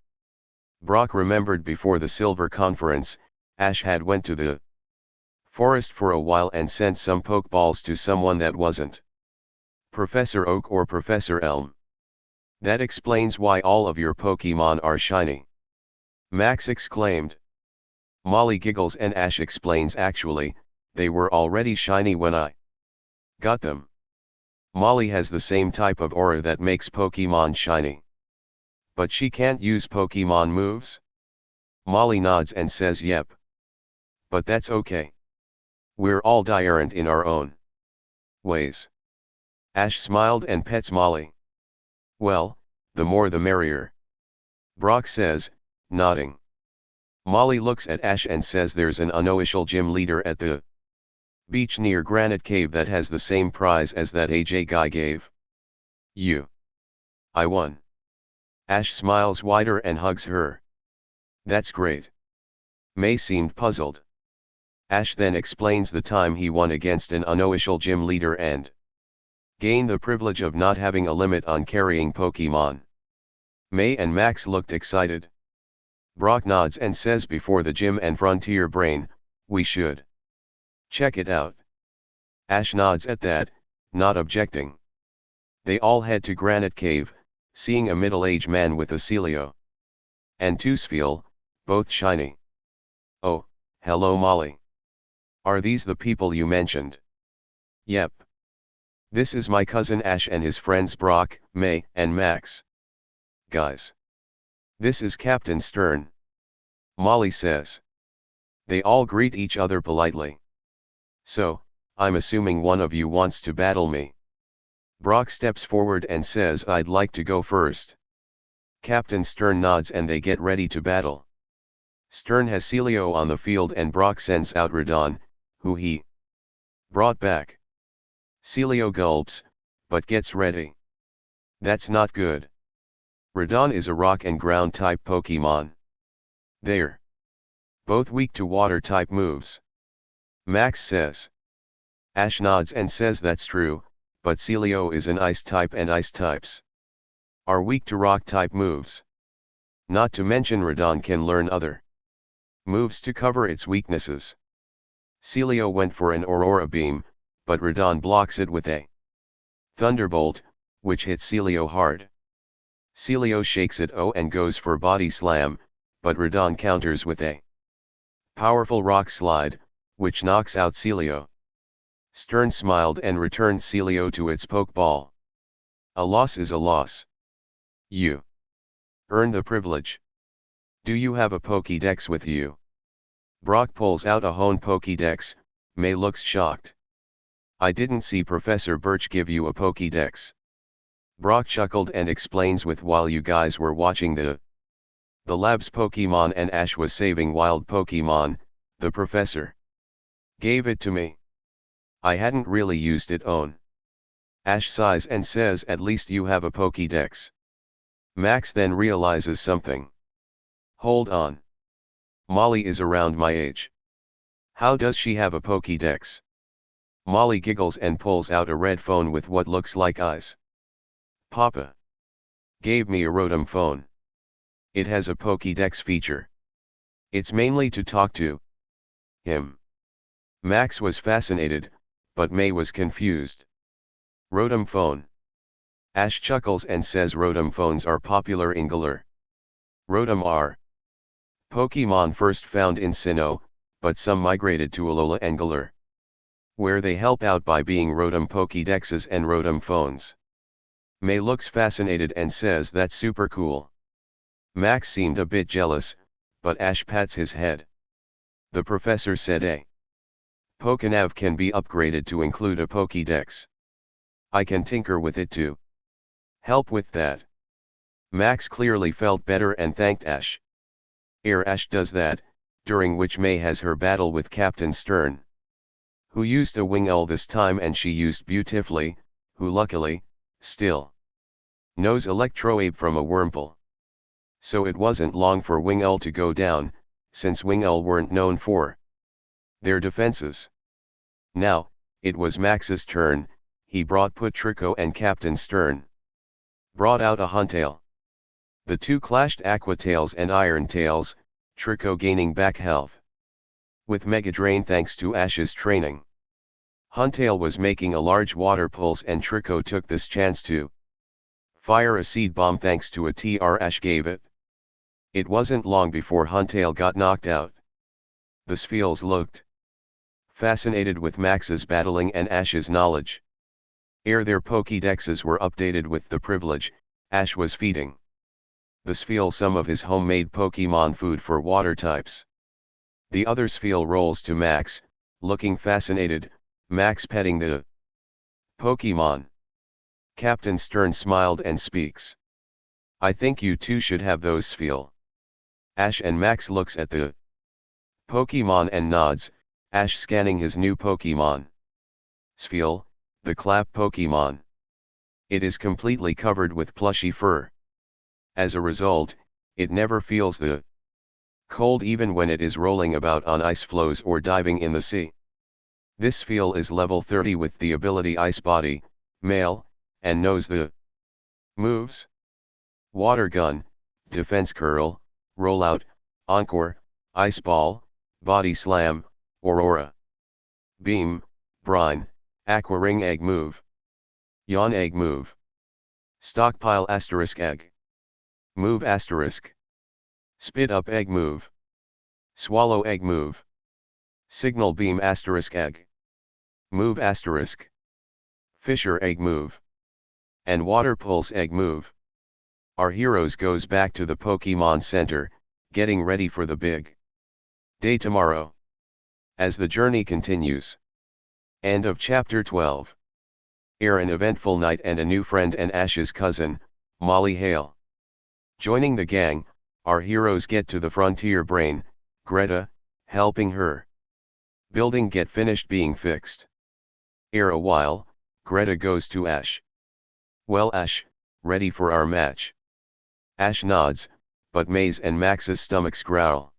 Brock remembered before the Silver Conference, Ash had went to the forest for a while and sent some Pokeballs to someone that wasn't Professor Oak or Professor Elm. That explains why all of your Pokemon are shiny. Max exclaimed. Molly giggles and Ash explains actually, they were already shiny when I got them. Molly has the same type of aura that makes Pokemon shiny. But she can't use Pokemon moves? Molly nods and says yep. But that's okay. We're all different in our own ways. Ash smiled and pets Molly. Well, the more the merrier. Brock says, nodding. Molly looks at Ash and says there's an unofficial gym leader at the beach near Granite Cave that has the same prize as that AJ guy gave you. I won. Ash smiles wider and hugs her. That's great. May seemed puzzled. Ash then explains the time he won against an unofficial gym leader and gained the privilege of not having a limit on carrying Pokemon. May and Max looked excited. Brock nods and says before the gym and Frontier Brain, we should check it out. Ash nods at that, not objecting. They all head to Granite Cave, seeing a middle-aged man with a Celio and Toosfeel, both shiny. Oh, hello Molly. Are these the people you mentioned? Yep. This is my cousin Ash and his friends Brock, May, and Max. Guys. This is Captain Stern. Molly says. They all greet each other politely. So, I'm assuming one of you wants to battle me. Brock steps forward and says I'd like to go first. Captain Stern nods and they get ready to battle. Stern has Celio on the field and Brock sends out Radon, who he brought back. Celio gulps, but gets ready. That's not good. Radon is a rock and ground type Pokemon. They're both weak to water type moves. Max says. Ash nods and says that's true, but Celio is an ice type and ice types are weak to rock type moves. Not to mention Radon can learn other moves to cover its weaknesses. Celio went for an Aurora Beam, but Radon blocks it with a Thunderbolt, which hits Celio hard. Celio shakes it and goes for Body Slam, but Radon counters with a powerful Rock Slide, which knocks out Celio. Stern smiled and returned Celio to its Pokeball. A loss is a loss. You earn the privilege. Do you have a Pokédex with you? Brock pulls out a Hoenn Pokédex. May looks shocked. I didn't see Professor Birch give you a Pokédex. Brock chuckled and explains with while you guys were watching the lab's Pokemon and Ash was saving wild Pokemon, the professor gave it to me. I hadn't really used it on. Ash sighs and says at least you have a Pokédex. Max then realizes something. Hold on. Molly is around my age. How does she have a Pokédex? Molly giggles and pulls out a red phone with what looks like eyes. Papa gave me a Rotom phone. It has a Pokédex feature. It's mainly to talk to him. Max was fascinated, but May was confused. Rotom phone. Ash chuckles and says Rotom phones are popular in Galar. Rotom are Pokemon first found in Sinnoh, but some migrated to Alola and Galar, where they help out by being Rotom Pokédexes and Rotom phones. May looks fascinated and says that's super cool. Max seemed a bit jealous, but Ash pats his head. The professor said a Pokénav can be upgraded to include a Pokédex. I can tinker with it too. Help with that. Max clearly felt better and thanked Ash. Ash does that, during which May has her battle with Captain Stern, who used a Wingull this time and she used beautifully, who luckily, still knows Electroape from a Wurmple. So it wasn't long for Wingull to go down, since Wingull weren't known for their defenses. Now, it was Max's turn. He brought Putrico and Captain Stern brought out a Huntail. The two clashed Aqua Tails and Iron Tails, Trico gaining back health with Mega Drain thanks to Ash's training. Huntail was making a large water pulse and Trico took this chance to fire a Seed Bomb thanks to a TR Ash gave it. It wasn't long before Huntail got knocked out. The Spheals looked fascinated with Max's battling and Ash's knowledge. Their Pokédexes were updated with the privilege. Ash was feeding the Spheal some of his homemade Pokemon food for water types. The other Spheal rolls to Max, looking fascinated, Max petting the Pokemon. Captain Stern smiled and speaks. I think you two should have those Spheal. Ash and Max looks at the Pokemon and nods, Ash scanning his new Pokemon. Spheal, the Clap Pokemon. It is completely covered with plushy fur. As a result, it never feels the cold even when it is rolling about on ice floes or diving in the sea. This Spheal is level 30 with the ability Ice Body, male, and knows the moves. Water Gun, Defense Curl, Rollout, Encore, Ice Ball, Body Slam, Aurora Beam, Brine, Aqua Ring Egg Move. Yawn Egg Move. Stockpile * Egg. Move *. Spit Up Egg Move. Swallow Egg Move. Signal Beam * Egg. Move *. Fissure Egg Move. And Water Pulse Egg Move. Our heroes goes back to the Pokemon Center, getting ready for the big day tomorrow. As the journey continues, End of chapter 12. An eventful night and a new friend and Ash's cousin, Molly hail. Joining the gang, our heroes get to the frontier brain, Greta, helping her building get finished being fixed. A while, Greta goes to Ash. Well Ash, ready for our match? Ash nods, but May's and Max's stomachs growl.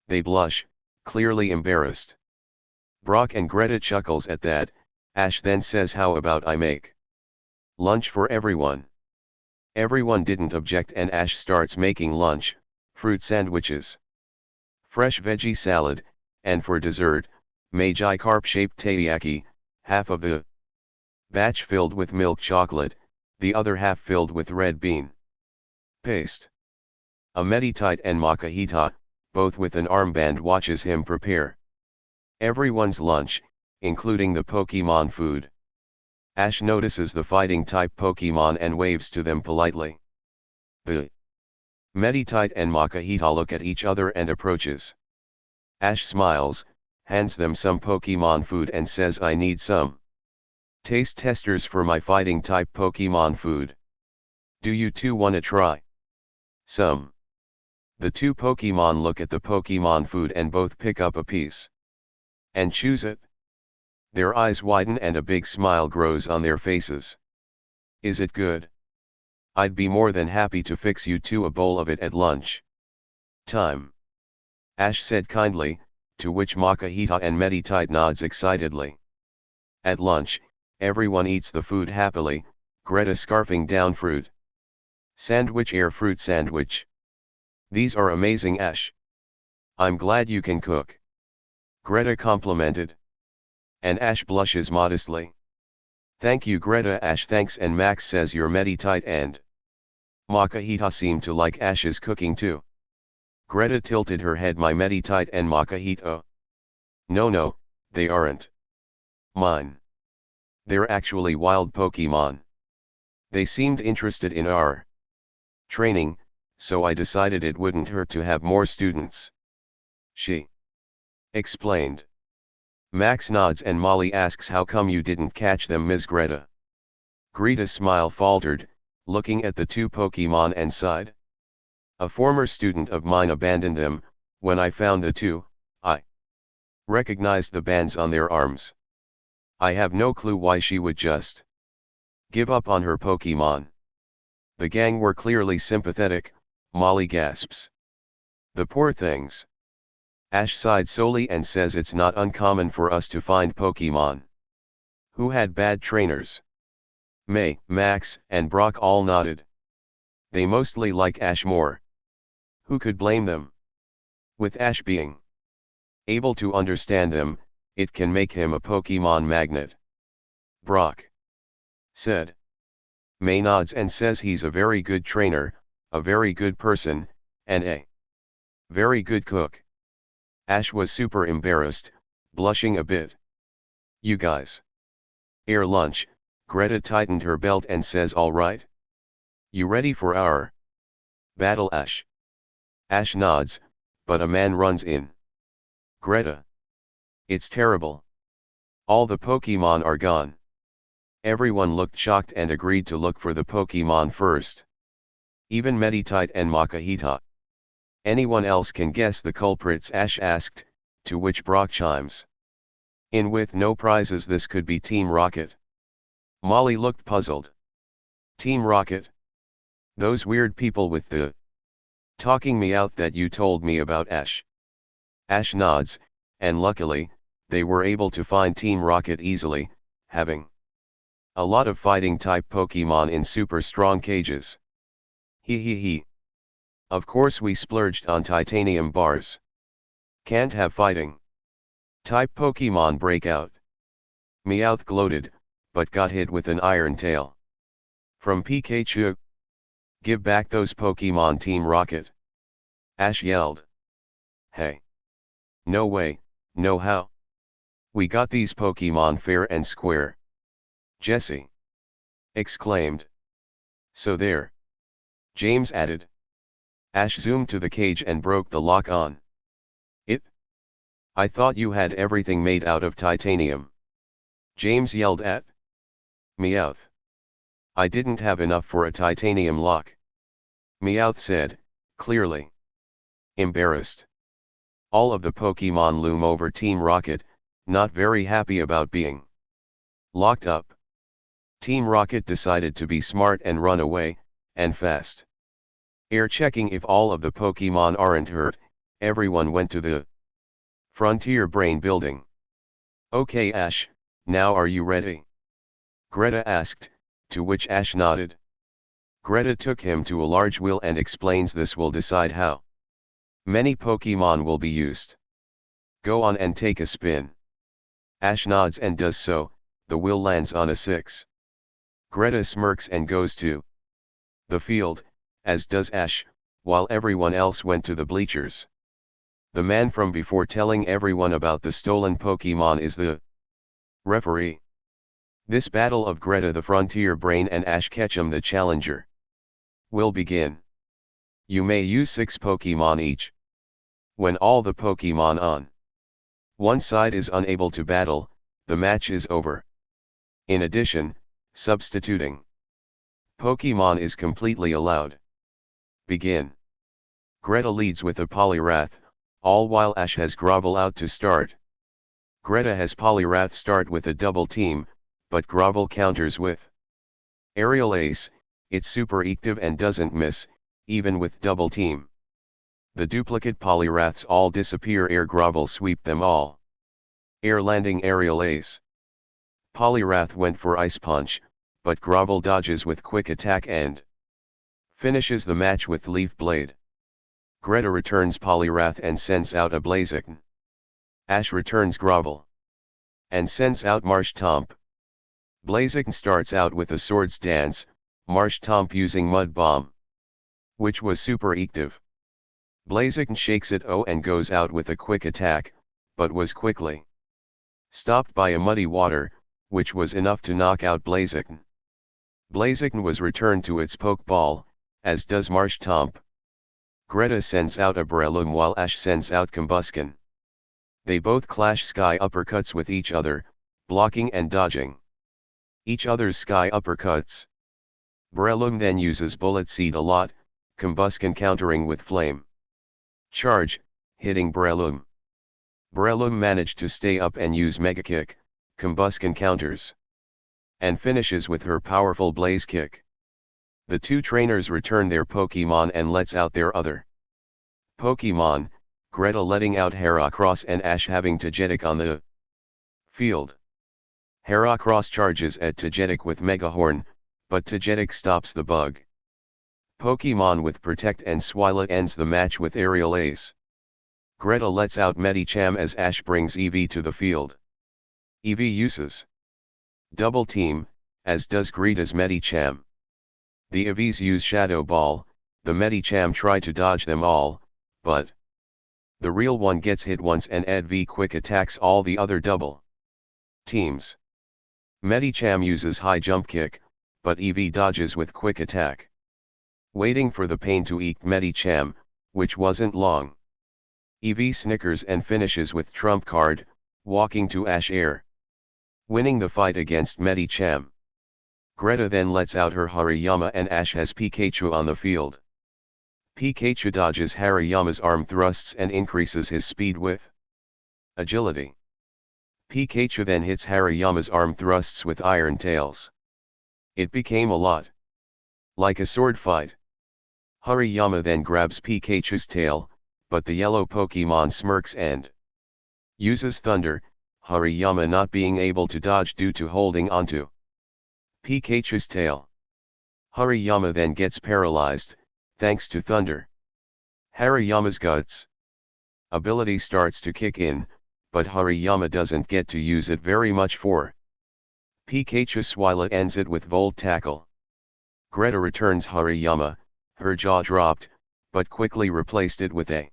They blush, clearly embarrassed. Brock and Greta chuckles at that. Ash then says how about I make lunch for everyone. Everyone didn't object and Ash starts making lunch, fruit sandwiches, fresh veggie salad, and for dessert, Magi carp-shaped taiyaki, half of the batch filled with milk chocolate, the other half filled with red bean paste. A Meditite and Makahita, both with an armband, watches him prepare everyone's lunch, including the Pokemon food. Ash notices the fighting type Pokemon and waves to them politely. The Meditite and Makahita look at each other and approaches. Ash smiles, hands them some Pokemon food and says I need some taste testers for my fighting type Pokemon food. Do you two wanna try some? The two Pokemon look at the Pokemon food and both pick up a piece and choose it. Their eyes widen and a big smile grows on their faces. Is it good? I'd be more than happy to fix you two a bowl of it at lunch time, Ash said kindly, to which Makahita and Meditite nods excitedly. At lunch, everyone eats the food happily, Greta scarfing down fruit sandwich fruit sandwich. These are amazing Ash. I'm glad you can cook, Greta complimented. And Ash blushes modestly. Thank you Greta. Ash thanks and Max says you're Meditite and Makahita seem to like Ash's cooking too. Greta tilted her head. My Meditite and Makahita? No, they aren't mine. They're actually wild Pokemon. They seemed interested in our training, so I decided it wouldn't hurt to have more students. She explained. Max nods and Molly asks how come you didn't catch them Ms. Greta. Greta's smile faltered, looking at the two Pokemon and sighed. A former student of mine abandoned them. When I found the two, I recognized the bands on their arms. I have no clue why she would just give up on her Pokemon. The gang were clearly sympathetic, Molly gasps. The poor things. Ash sighed solely and says it's not uncommon for us to find Pokemon who had bad trainers. May, Max, and Brock all nodded. They mostly like Ash more. Who could blame them? With Ash being able to understand them, it can make him a Pokemon magnet, Brock said. May nods and says he's a very good trainer, a very good person, and a very good cook. Ash was super embarrassed, blushing a bit. You guys. Lunch, Greta tightened her belt and says all right? You ready for our battle Ash? Ash nods, but a man runs in. Greta. It's terrible. All the Pokemon are gone. Everyone looked shocked and agreed to look for the Pokemon first. Even Meditite and Makahita. Anyone else can guess the culprits? Ash asked, to which Brock chimes in with no prizes. This could be Team Rocket. Molly looked puzzled. Team Rocket? Those weird people with the talking me out that you told me about Ash. Ash nods, and luckily, they were able to find Team Rocket easily, having a lot of fighting type Pokemon in super strong cages. He. Of course we splurged on titanium bars. Can't have fighting type Pokemon breakout. Meowth gloated, but got hit with an iron tail from Pikachu. Give back those Pokemon Team Rocket. Ash yelled. Hey. No way, no how. We got these Pokemon fair and square. Jesse exclaimed. So there. James added. Ash zoomed to the cage and broke the lock on it. I thought you had everything made out of titanium. James yelled at. Meowth. I didn't have enough for a titanium lock. Meowth said, clearly embarrassed. All of the Pokemon loom over Team Rocket, not very happy about being locked up. Team Rocket decided to be smart and run away, and fast. Air checking if all of the Pokemon aren't hurt, everyone went to the Frontier Brain building. Okay Ash, now are you ready? Greta asked, to which Ash nodded. Greta took him to a large wheel and explains this will decide how many Pokemon will be used. Go on and take a spin. Ash nods and does so, the wheel lands on a 6. Greta smirks and goes to the field, as does Ash, while everyone else went to the bleachers. The man from before telling everyone about the stolen Pokemon is the referee. This battle of Greta the Frontier Brain and Ash Ketchum the Challenger will begin. You may use 6 Pokemon each. When all the Pokemon on one side is unable to battle, the match is over. In addition, substituting Pokemon is completely allowed. Begin. Greta leads with a Poliwrath, all while Ash has Grovel out to start. Greta has Poliwrath start with a double team, but Grovel counters with Aerial Ace, it's super active and doesn't miss, even with double team. The duplicate Poliwraths all disappear. Air Grovel sweep them all. Air landing Aerial Ace. Poliwrath went for Ice Punch, but Grovel dodges with Quick Attack and finishes the match with Leaf Blade. Greta returns Poliwrath and sends out a Blaziken. Ash returns Grovel and sends out Marshtomp. Blaziken starts out with a Swords Dance, Marshtomp using Mud Bomb, which was super active. Blaziken shakes it and goes out with a Quick Attack, but was quickly stopped by a Muddy Water, which was enough to knock out Blaziken. Blaziken was returned to its Pokeball, as does Marshtomp. Greta sends out a Breloom while Ash sends out Combusken. They both clash Sky Uppercuts with each other, blocking and dodging each other's Sky Uppercuts. Breloom then uses Bullet Seed a lot, Combusken countering with Flame Charge, hitting Breloom. Breloom managed to stay up and use Mega Kick, Combusken counters and finishes with her powerful Blaze Kick. The two trainers return their Pokemon and lets out their other Pokemon, Greta letting out Heracross and Ash having Togetic on the field. Heracross charges at Togetic with Mega Horn, but Togetic stops the bug. Pokemon with Protect and Swila ends the match with Aerial Ace. Greta lets out Medicham as Ash brings Eevee to the field. Eevee uses Double Team, as does Greta's Medicham. The Eevees use Shadow Ball, the Medicham try to dodge them all, but the real one gets hit once and EdV quick attacks all the other double teams. Medicham uses High Jump Kick, but Eevee dodges with Quick Attack. Waiting for the pain to eke Medicham, which wasn't long. Eevee snickers and finishes with Trump Card, walking to Ash Air, winning the fight against Medicham. Greta then lets out her Hariyama and Ash has Pikachu on the field. Pikachu dodges Hariyama's arm thrusts and increases his speed with agility. Pikachu then hits Hariyama's arm thrusts with Iron Tails. It became a lot like a sword fight. Hariyama then grabs Pikachu's tail, but the yellow Pokemon smirks and uses Thunder, Hariyama not being able to dodge due to holding onto Pikachu's tail. Hariyama then gets paralyzed, thanks to Thunder. Hariyama's Guts ability starts to kick in, but Hariyama doesn't get to use it very much for Pikachu. Swila ends it with Volt Tackle. Greta returns Hariyama, her jaw dropped, but quickly replaced it with a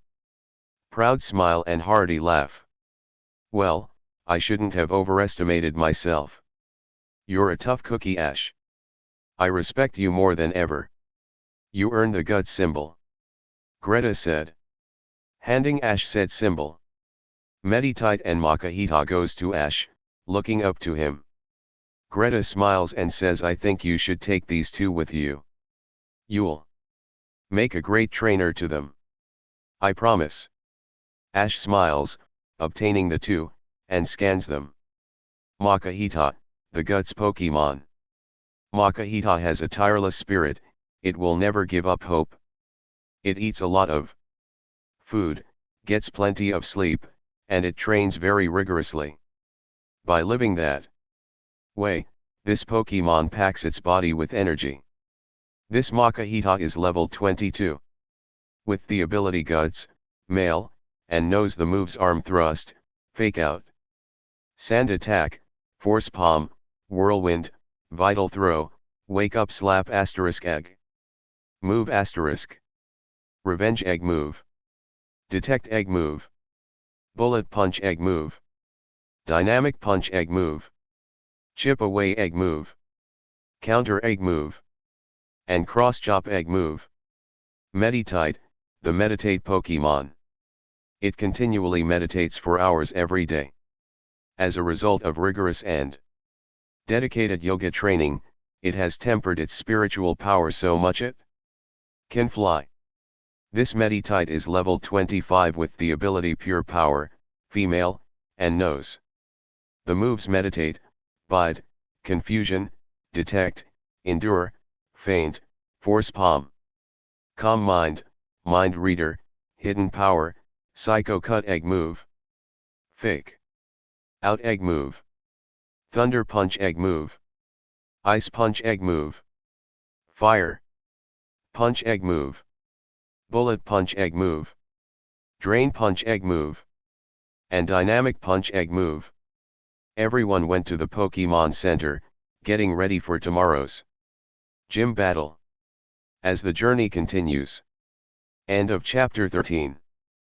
proud smile and hearty laugh. Well, I shouldn't have overestimated myself. You're a tough cookie, Ash. I respect you more than ever. You earned the Guts symbol. Greta said. Handing Ash said symbol. Meditite and Makahita goes to Ash, looking up to him. Greta smiles and says, I think you should take these two with you. You'll make a great trainer to them. I promise. Ash smiles, obtaining the two, and scans them. Makahita, the Guts Pokemon. Makahita has a tireless spirit, it will never give up hope. It eats a lot of food, gets plenty of sleep, and it trains very rigorously. By living that way, this Pokemon packs its body with energy. This Makahita is level 22. With the ability Guts, Male, and knows the moves Arm Thrust, Fake Out, Sand Attack, Force Palm, Whirlwind, Vital Throw, Wake Up Slap Egg. Move Revenge Egg Move. Detect Egg Move. Bullet Punch Egg Move. Dynamic Punch Egg Move. Chip Away Egg Move. Counter Egg Move. And Cross Chop Egg Move. Meditite, the Meditate Pokemon. It continually meditates for hours every day. As a result of rigorous and dedicated yoga training, it has tempered its spiritual power so much it can fly. This Meditite is level 25 with the ability Pure Power, Female, and knows the moves Meditate, Bide, Confusion, Detect, Endure, Feint, Force Palm, Calm Mind, Mind Reader, Hidden Power, Psycho Cut Egg Move, Fake Out Egg Move, Thunder Punch Egg Move, Ice Punch Egg Move, Fire Punch Egg Move, Bullet Punch Egg Move, Drain Punch Egg Move, and Dynamic Punch Egg Move. Everyone went to the Pokemon Center, getting ready for tomorrow's gym battle. As the journey continues. End of chapter 13.